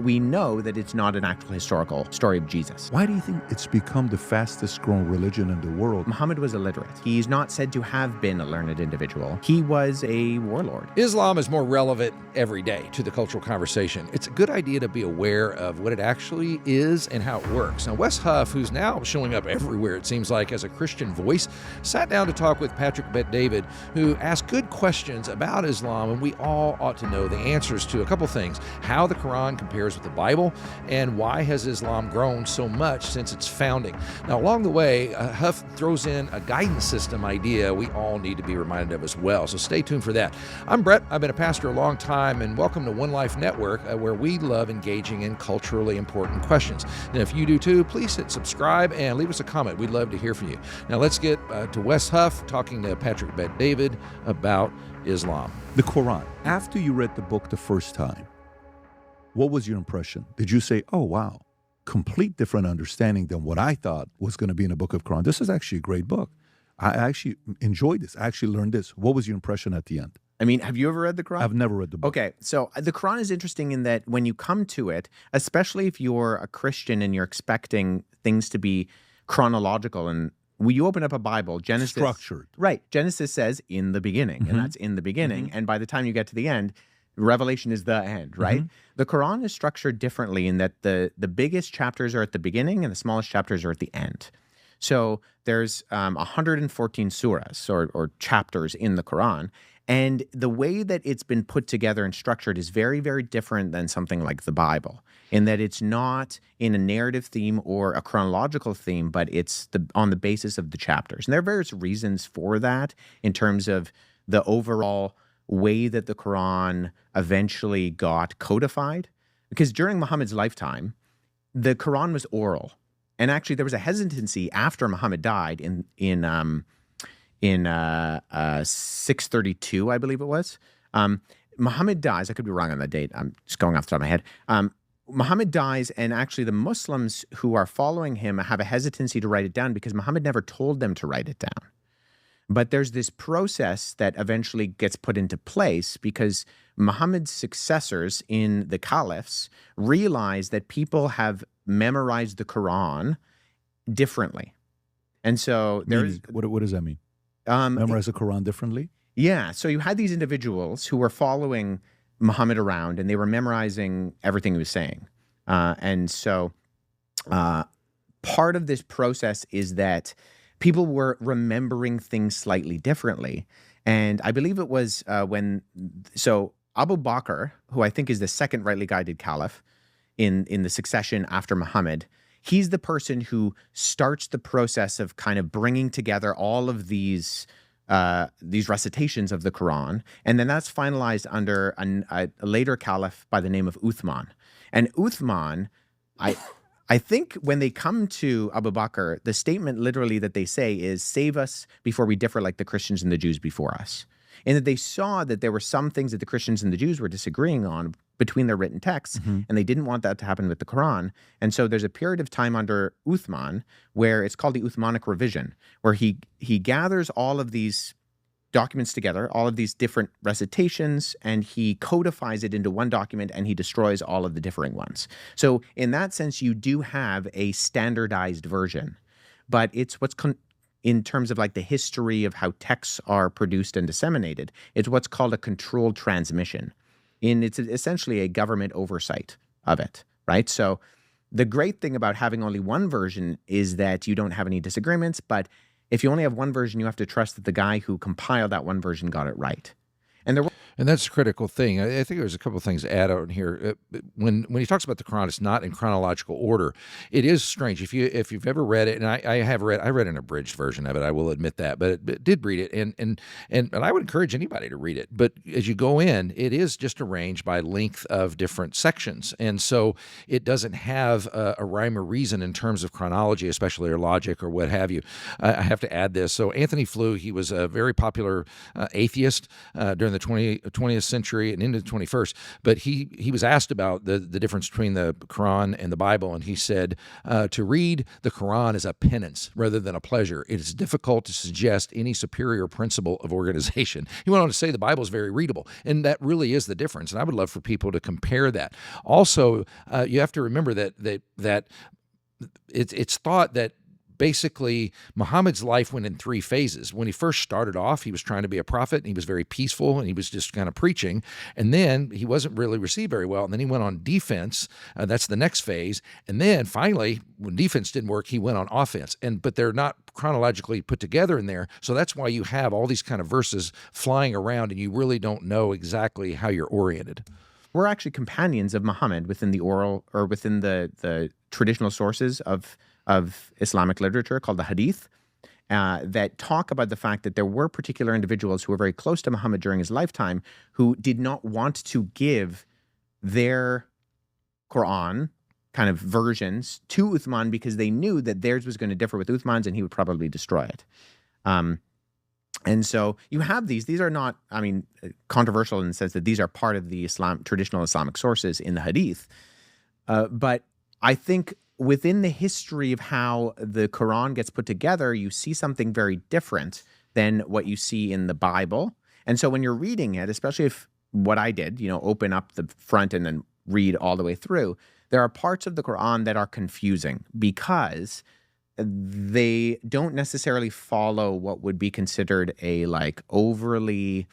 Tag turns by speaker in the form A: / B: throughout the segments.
A: we know that it's not an actual historical story of Jesus.
B: Why do you think it's become the fastest growing religion in the world?
A: Muhammad was illiterate. He's not said to have been a learned individual. He was a warlord.
C: Islam is more relevant every day to the cultural conversation. It's a good idea to be aware of what it actually is and how it works. Now, Wes Huff, who's now showing up everywhere, it seems like, as a Christian voice, sat down to talk with Patrick Bet-David, who asked good questions about Islam, and we all ought to know the answers to a couple things: how the Quran compares with the Bible, and why has Islam grown so much since its founding. Now, along the way, Huff throws in a guidance system idea we all need to be reminded of as well, so stay tuned for that. I'm Brett. I've been a pastor a long time, and welcome to One Life Network, where we love engaging in culturally important questions. And if you do too, please hit subscribe and leave us a comment. We'd love to hear from you. Now, let's get to Wes Huff talking to Patrick Bet-David about Islam.
B: The Quran. After you read the book the first time, what was your impression? Did you say, oh, wow, complete different understanding than what I thought was going to be in a book of Quran? This is actually a great book. I actually enjoyed this. I actually learned this. What was your impression at the end?
A: I mean, have you ever read the Quran?
B: I've never read the book.
A: Okay, so the Quran is interesting in that when you come to it, especially if you're a Christian and you're expecting things to be chronological, and when you open up a Bible, Genesis...
B: Structured.
A: Right. Genesis says, in the beginning, and that's in the beginning. And by the time you get to the end, Revelation is the end, right? The Quran is structured differently in that the biggest chapters are at the beginning and the smallest chapters are at the end. So there's 114 surahs or chapters in the Quran, and the way that it's been put together and structured is very, very different than something like the Bible, in that it's not in a narrative theme or a chronological theme, but it's on the basis of the chapters. And there are various reasons for that in terms of the overall way that the Quran eventually got codified. Because during Muhammad's lifetime, the Quran was oral. And actually, there was a hesitancy after Muhammad died in 632, I believe it was. Muhammad dies. I could be wrong on the date. I'm just going off the top of my head. Muhammad dies, and actually the Muslims who are following him have a hesitancy to write it down because Muhammad never told them to write it down. But there's this process that eventually gets put into place because Muhammad's successors in the caliphs realize that people have memorized the Quran differently. And so there's...
B: What does that mean? Memorize the Quran differently?
A: Yeah. So you had these individuals who were following Muhammad around and they were memorizing everything he was saying. And so part of this process is that people were remembering things slightly differently. And I believe it was so Abu Bakr, who I think is the second rightly guided caliph in the succession after Muhammad, he's the person who starts the process of kind of bringing together all of these recitations of the Quran. And then that's finalized under a later caliph by the name of Uthman. And Uthman, I think when they come to Abu Bakr, the statement literally that they say is, save us before we differ like the Christians and the Jews before us. And that they saw that there were some things that the Christians and the Jews were disagreeing on between their written texts, and they didn't want that to happen with the Quran. And so there's a period of time under Uthman where it's called the Uthmanic revision, where he gathers all of these documents together, all of these different recitations, and he codifies it into one document and he destroys all of the differing ones. So in that sense, you do have a standardized version, but it's what's in terms of like the history of how texts are produced and disseminated, it's what's called a controlled transmission. It's essentially a government oversight of it, right? So the great thing about having only one version is that you don't have any disagreements, but if you only have one version, you have to trust that the guy who compiled that one version got it right.
C: And that's a critical thing. I think there's a couple of things to add on here. When he talks about the Quran, it's not in chronological order. It is strange. If you've ever read it, and I read an abridged version of it, I will admit that, but did read it, and I would encourage anybody to read it. But as you go in, it is just arranged by length of different sections, and so it doesn't have a rhyme or reason in terms of chronology, especially or logic or what have you. I have to add this. So Anthony Flew, he was a very popular atheist during the 20th century and into the 21st. But he was asked about the difference between the Quran and the Bible, and he said to read the Quran is a penance rather than a pleasure. It is difficult to suggest any superior principle of organization. He went on to say the Bible is very readable, and that really is the difference. And I would love for people to compare that. Also, you have to remember that it's thought that basically Muhammad's life went in 3 phases. When he first started off, he was trying to be a prophet, and he was very peaceful, and he was just kind of preaching. And then he wasn't really received very well. And then he went on defense. That's the next phase. And then finally, when defense didn't work, he went on offense. But they're not chronologically put together in there. So that's why you have all these kind of verses flying around, and you really don't know exactly how you're oriented.
A: We're actually companions of Muhammad within the oral or within the traditional sources of Islamic literature called the Hadith that talk about the fact that there were particular individuals who were very close to Muhammad during his lifetime who did not want to give their Quran kind of versions to Uthman because they knew that theirs was going to differ with Uthman's and he would probably destroy it. And so you have these are not, I mean, controversial in the sense that these are part of the traditional Islamic sources in the Hadith. But I think within the history of how the Quran gets put together, you see something very different than what you see in the Bible. And so when you're reading it, especially if what I did, open up the front and then read all the way through, there are parts of the Quran that are confusing because they don't necessarily follow what would be considered a overly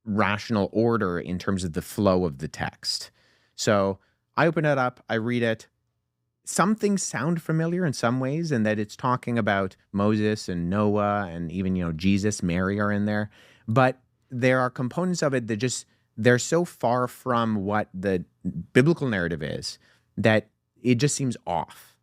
A: rational order in terms of the flow of the text. So I open it up, I read it. Some things sound familiar in some ways, in that it's talking about Moses and Noah and even, Jesus, Mary are in there. But there are components of it that they're so far from what the biblical narrative is that it just seems off.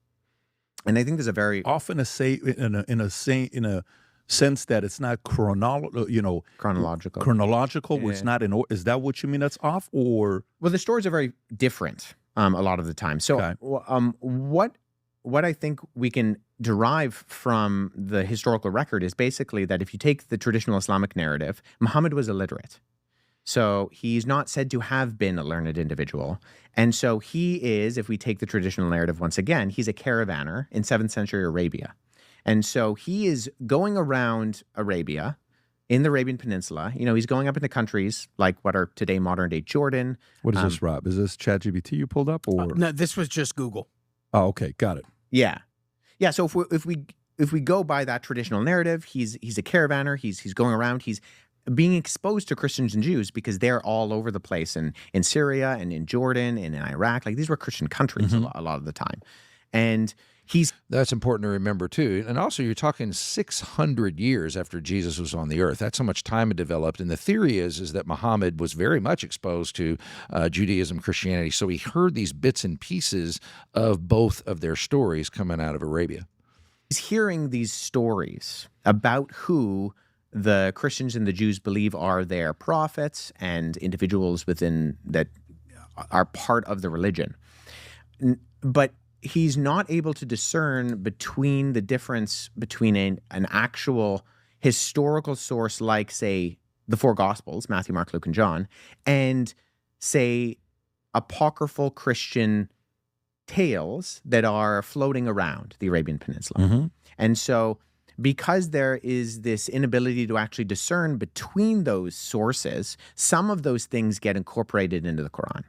A: And I think there's a very
B: often in a sense that it's not chronological.
A: Yeah.
B: It's not in. Is that what you mean? That's off, or
A: well, the stories are very different a lot of the time. So,
B: Okay.
A: what I think we can derive from the historical record is basically that if you take the traditional Islamic narrative, Muhammad was illiterate. So he's not said to have been a learned individual. And so he is, if we take the traditional narrative once again, he's a caravaner in 7th century Arabia. And so he is going around Arabia in the Arabian Peninsula. He's going up into countries like what are today modern day Jordan.
B: what is this, Rob? Is this ChatGPT you pulled up, or
D: No, this was just Google.
B: Oh, okay, got it.
A: Yeah. Yeah. So if we go by that traditional narrative, he's a caravaner, he's going around, he's being exposed to Christians and Jews because they're all over the place in Syria and in Jordan and in Iraq. These were Christian countries a lot of the time. And
C: that's important to remember too. And also you're talking 600 years after Jesus was on the earth. That's how much time had developed. And the theory is that Muhammad was very much exposed to Judaism, Christianity. So he heard these bits and pieces of both of their stories coming out of Arabia.
A: he's hearing these stories about who the Christians and the Jews believe are their prophets and individuals within that are part of the religion. But he's not able to discern between the difference between an actual historical source like, say, the four Gospels, Matthew, Mark, Luke, and John, and, say, apocryphal Christian tales that are floating around the Arabian Peninsula.
B: Mm-hmm.
A: And so because there is this inability to actually discern between those sources, some of those things get incorporated into the Quran.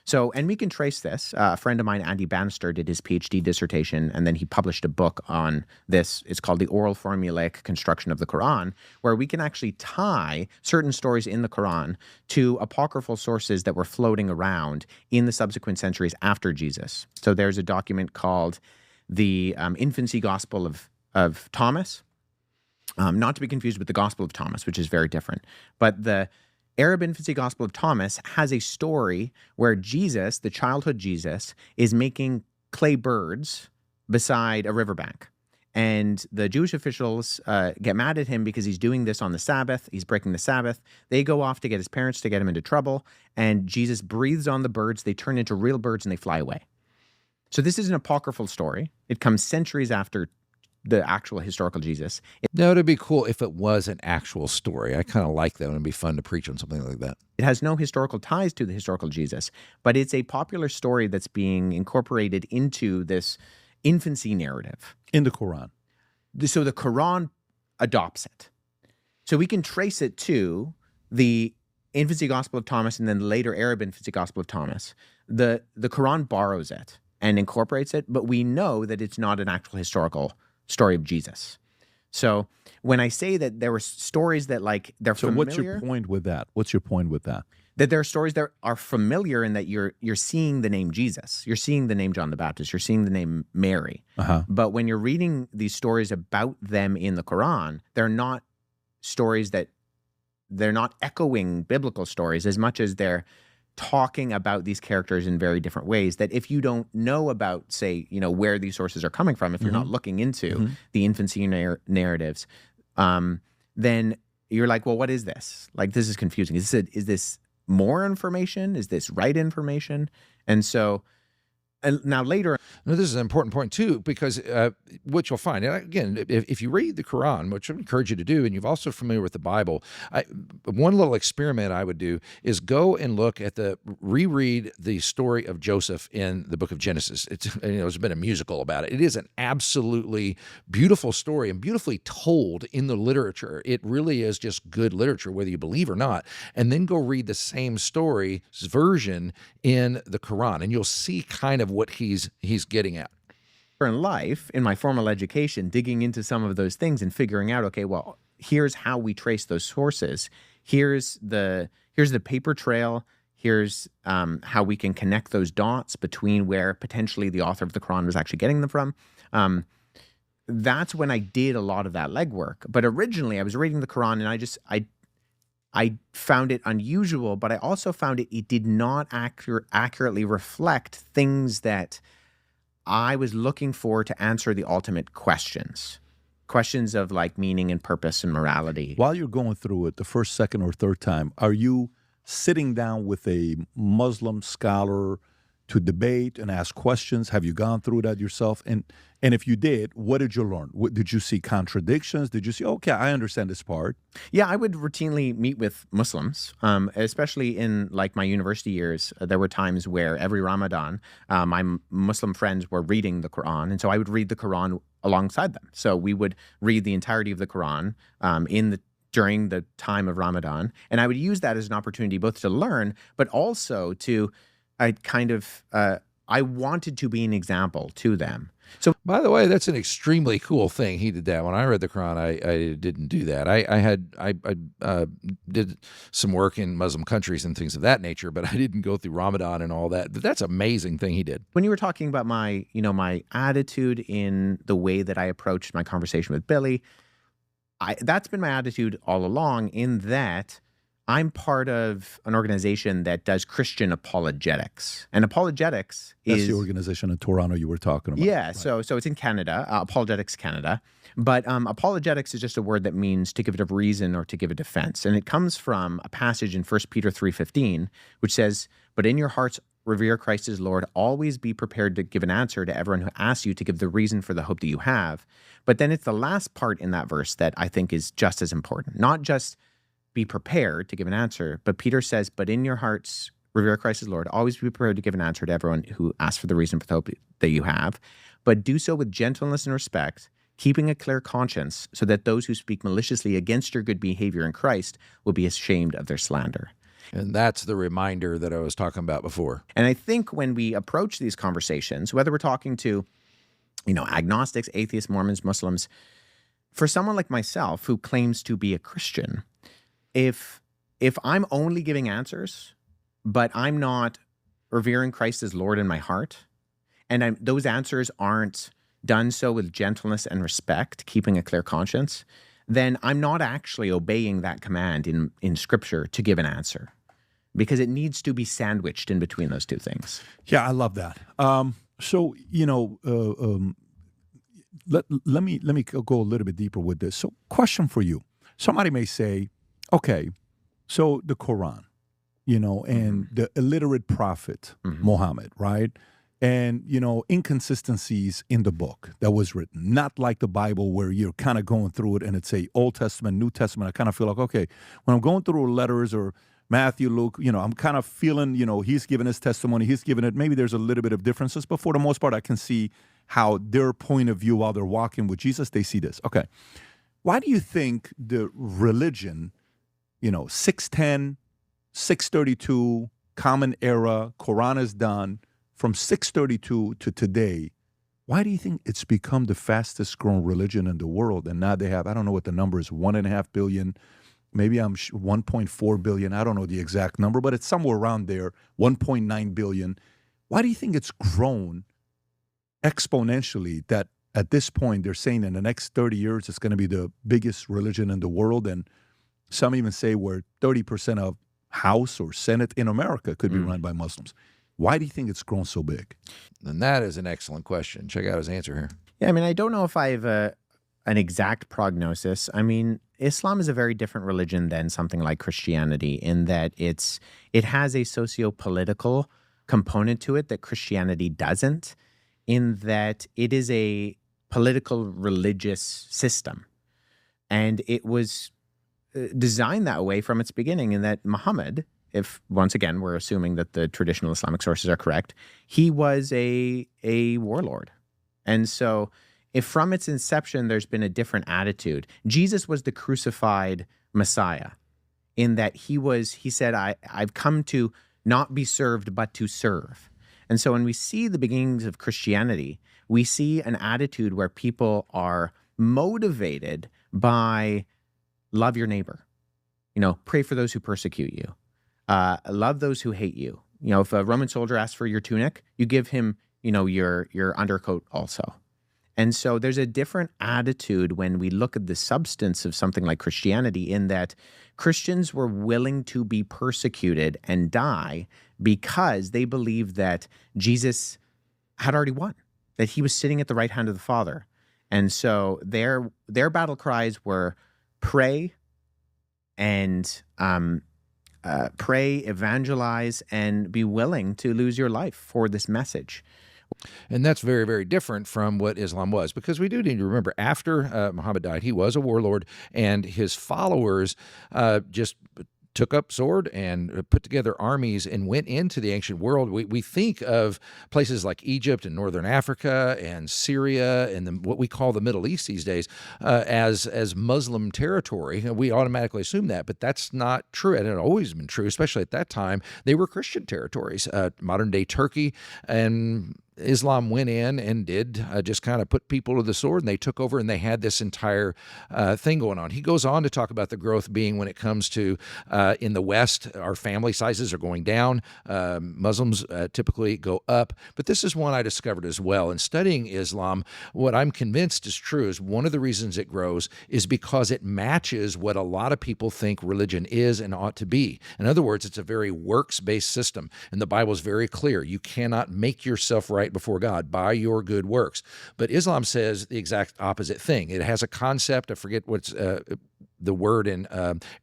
A: So, and we can trace this. A friend of mine, Andy Bannister, did his PhD dissertation, and then he published a book on this. It's called The Oral Formulaic Construction of the Quran, where we can actually tie certain stories in the Quran to apocryphal sources that were floating around in the subsequent centuries after Jesus. So there's a document called the Infancy Gospel of Thomas, not to be confused with the Gospel of Thomas, which is very different. But the Arab Infancy Gospel of Thomas has a story where Jesus, the childhood Jesus, is making clay birds beside a riverbank. And the Jewish officials get mad at him because he's doing this on the Sabbath. He's breaking the Sabbath. They go off to get his parents to get him into trouble. And Jesus breathes on the birds. They turn into real birds and they fly away. So this is an apocryphal story. It comes centuries after the actual historical Jesus.
C: No, it'd be cool if it was an actual story. I kind of like that. It'd be fun to preach on something like that.
A: It has no historical ties to the historical Jesus, but it's a popular story that's being incorporated into this infancy narrative.
B: In the Quran.
A: So the Quran adopts it. So we can trace it to the infancy gospel of Thomas and then the later Arab infancy gospel of Thomas. The Quran borrows it and incorporates it, but we know that it's not an actual historical story of Jesus. So when I say that there were stories that like they're familiar.
B: So what's your point with that? What's your point with that?
A: That there are stories that are familiar in that you're seeing the name Jesus. You're seeing the name John the Baptist. You're seeing the name Mary. But when you're reading these stories about them in the Quran, they're not stories that they're not echoing biblical stories as much as they're talking about these characters in very different ways that if you don't know about, say, where these sources are coming from, if you're not looking into the infancy narratives, then you're like, well, what is this? Like, this is confusing. Is this more information? Is this right information? And so now later.
C: No, this is an important point too, because what you'll find, and again, if you read the Quran, which I encourage you to do, and you're also familiar with the Bible, one little experiment I would do is go and look at reread the story of Joseph in the book of Genesis. There's been a musical about it. It is an absolutely beautiful story and beautifully told in the literature. It really is just good literature, whether you believe or not. And then go read the same story's version in the Quran, and you'll see kind of what he's getting at.
A: In life, in my formal education, digging into some of those things and figuring out, okay, well, here's how we trace those sources. Here's the paper trail. Here's how we can connect those dots between where potentially the author of the Quran was actually getting them from. That's when I did a lot of that legwork. But originally, I was reading the Quran, and I found it unusual, but I also found it did not accurately reflect things that I was looking for to answer the ultimate questions of like meaning and purpose and morality.
B: While you're going through it the first, second, or third time, are you sitting down with a Muslim scholar to debate and ask questions? Have you gone through that yourself? And if you did, what did you learn? Did you see contradictions? Did you see, okay, I understand this part?
A: Yeah, I would routinely meet with Muslims, especially in like my university years. There were times where every Ramadan, my Muslim friends were reading the Quran, and so I would read the Quran alongside them. So we would read the entirety of the Quran during the time of Ramadan, and I would use that as an opportunity both to learn, but also to I wanted to be an example to them. So,
C: by the way, that's an extremely cool thing. He did that. When I read the Quran, I didn't do that. I did some work in Muslim countries and things of that nature, but I didn't go through Ramadan and all that. But that's an amazing thing he did.
A: When you were talking about my attitude in the way that I approached my conversation with Billy, that's been my attitude all along, in that I'm part of an organization that does Christian apologetics. And apologetics
B: That's
A: is
B: the organization in Toronto you were talking about.
A: Yeah,
B: right.
A: so it's in Canada, Apologetics Canada. But apologetics is just a word that means to give it a reason or to give a defense. And it comes from a passage in 1 Peter 3:15, which says, "But in your hearts revere Christ as Lord. Always be prepared to give an answer to everyone who asks you to give the reason for the hope that you have." But then it's the last part in that verse that I think is just as important. Not just be prepared to give an answer, but Peter says, "But in your hearts revere Christ as Lord. Always be prepared to give an answer to everyone who asks for the reason for the hope that you have. But do so with gentleness and respect, keeping a clear conscience, so that those who speak maliciously against your good behavior in Christ will be ashamed of their slander."
C: And that's the reminder that I was talking about before.
A: And I think when we approach these conversations, whether we're talking to, agnostics, atheists, Mormons, Muslims, for someone like myself who claims to be a Christian, if I'm only giving answers, but I'm not revering Christ as Lord in my heart, and those answers aren't done so with gentleness and respect, keeping a clear conscience, then I'm not actually obeying that command in Scripture to give an answer, because it needs to be sandwiched in between those two things.
B: Yeah, I love that. Let me go a little bit deeper with this. So, question for you. Somebody may say, okay, so the Quran, and the illiterate prophet, Muhammad, right? and, inconsistencies in the book that was written. Not like the Bible where you're kind of going through it and it's a Old Testament, New Testament. I kind of feel like, okay, when I'm going through letters or Matthew, Luke, I'm kind of feeling, he's given his testimony, he's given it. Maybe there's a little bit of differences, but for the most part, I can see how their point of view while they're walking with Jesus, they see this. Okay. Why do you think the religion, 610, 632, Common Era, Quran is done, from 632 to today, why do you think it's become the fastest growing religion in the world? And now they have, I don't know what the number is, 1.5 billion, maybe 1.4 billion. I don't know the exact number, but it's somewhere around there, 1.9 billion. Why do you think it's grown exponentially that at this point they're saying in the next 30 years it's going to be the biggest religion in the world? And some even say where 30% of House or Senate in America could be run by Muslims. Why do you think it's grown so big?
C: And that is an excellent question. Check out his answer here.
A: Yeah, I mean, I don't know if I have an exact prognosis. I mean, Islam is a very different religion than something like Christianity in that it has a socio-political component to it that Christianity doesn't, in that it is a political religious system. And it was designed that way from its beginning, in that Muhammad, if once again we're assuming that the traditional Islamic sources are correct, he was a warlord. And so if from its inception there's been a different attitude, Jesus was the crucified Messiah, in that he said, I've come to not be served, but to serve. And so when we see the beginnings of Christianity, we see an attitude where people are motivated by love your neighbor, pray for those who persecute you, love those who hate you. If a Roman soldier asks for your tunic, you give him, your undercoat also. And so there's a different attitude when we look at the substance of something like Christianity, in that Christians were willing to be persecuted and die because they believed that Jesus had already won, that he was sitting at the right hand of the Father. And so their battle cries were pray and pray, evangelize, and be willing to lose your life for this message.
C: And that's very, very different from what Islam was, because we do need to remember after Muhammad died, he was a warlord, and his followers just took up sword and put together armies and went into the ancient world. We think of places like Egypt and northern Africa and Syria and what we call the Middle East these days as Muslim territory. We automatically assume that, but that's not true. And it had always been true, especially at that time. They were Christian territories, modern-day Turkey, and Islam went in and did just kind of put people to the sword, and they took over, and they had this entire thing going on. He goes on to talk about the growth being when it comes to in the West, our family sizes are going down. Muslims typically go up. But this is one I discovered as well. In studying Islam, what I'm convinced is true is one of the reasons it grows is because it matches what a lot of people think religion is and ought to be. In other words, it's a very works-based system, and the Bible is very clear. You cannot make yourself right before God by your good works. But Islam says the exact opposite thing. It has a concept, I forget what's the word in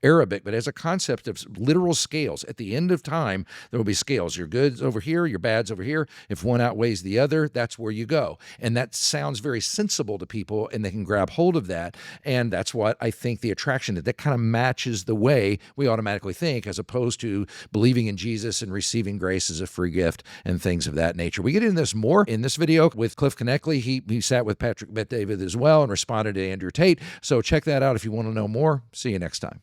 C: Arabic, but as a concept of literal scales. At the end of time, there will be scales. Your good's over here, your bad's over here. If one outweighs the other, that's where you go. And that sounds very sensible to people, and they can grab hold of that. And that's what I think the attraction is. That kind of matches the way we automatically think, as opposed to believing in Jesus and receiving grace as a free gift and things of that nature. We get into this more in this video with Cliff Connectley. He sat with Patrick Bet-David as well and responded to Andrew Tate. So check that out if you want to know more. See you next time.